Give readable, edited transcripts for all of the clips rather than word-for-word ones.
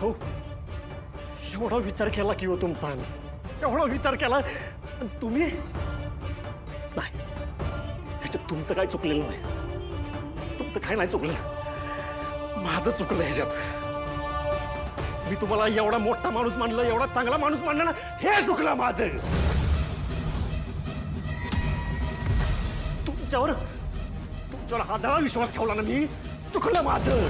हो एवढा विचार केला की हो तुमचा एवढा विचार केला पण तुम्ही नाही ह्याच्यात तुमचं काय चुकलेलं नाही तुमचं काय नाही चुकलेलं माझं चुकलं ह्याच्यात मी तुम्हाला एवढा मोठा माणूस मानलं एवढा चांगला माणूस मानलं ना हे चुकलं माझं तुमच्यावर हा दळा विश्वास ठेवला ना मी चुकलं माझं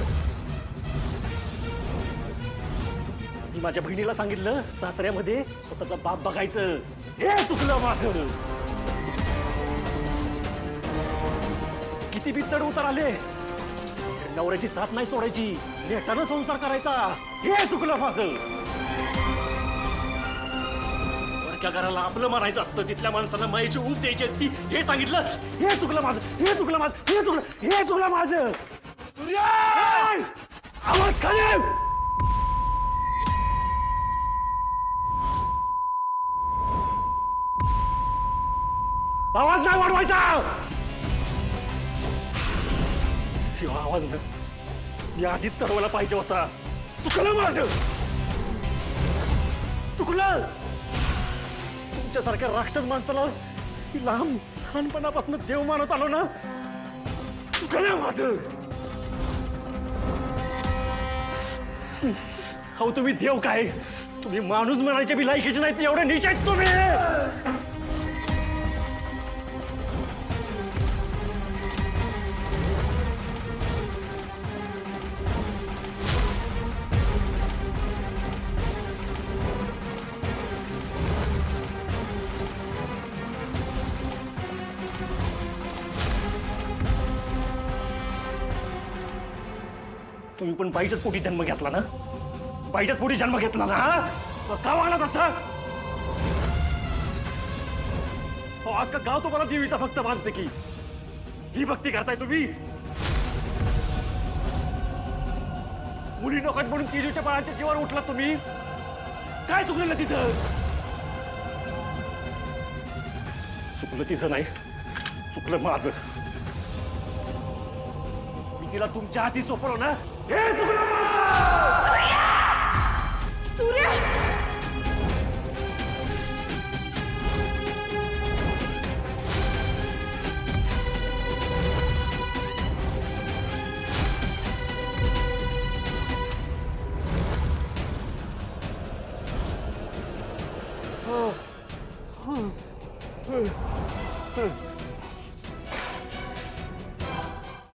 मी माझ्या बहिणीला सांगितलं सासऱ्यामध्ये स्वतःचा बाप बघायचं हे चुकलं माझं किती बी चढ उतार आले नवऱ्याची साथ नाही सोडायची नेटानं संसार करायचा हे चुकलं माझं वरच्या घराला आपलं मानायचं असतं तिथल्या माणसाला मायेची ऊब द्यायची असती हे सांगितलं हे चुकलं माझं हे चुकलं माझं हे चुकलं माझं सूर्या आवाज खाली आवाज नाही वाढवायचा शिवा आवाज ना मी आधीच चढवायला पाहिजे होता चुकलं माझं चुकलं तुमच्यासारख्या राक्षस माणसाला लहानपणापासून देव मानत आलो ना चुकलं माझं हो तुम्ही देव काय तुम्ही माणूस म्हणायचे बी लायकीचे नाही एवढे नीच आहेत तुम्ही तुम्ही पण बाईच्याच पोटी जन्म घेतला ना बाईच्याच पोटी जन्म घेतला ना हा का वागला तसा अख्खा गाव तुम्हाला देवीचा भक्त मानते की ही भक्ती करताय तुम्ही मुली नकोत म्हणून केजूच्या बाळाच्या जीवावर उठला तुम्ही काय चुकलेलं तिथं चुकलं तिचं नाही चुकलं माझं मी तिला तुमच्या हाती सोपवलं ना हे चुकलं माझं सूर्य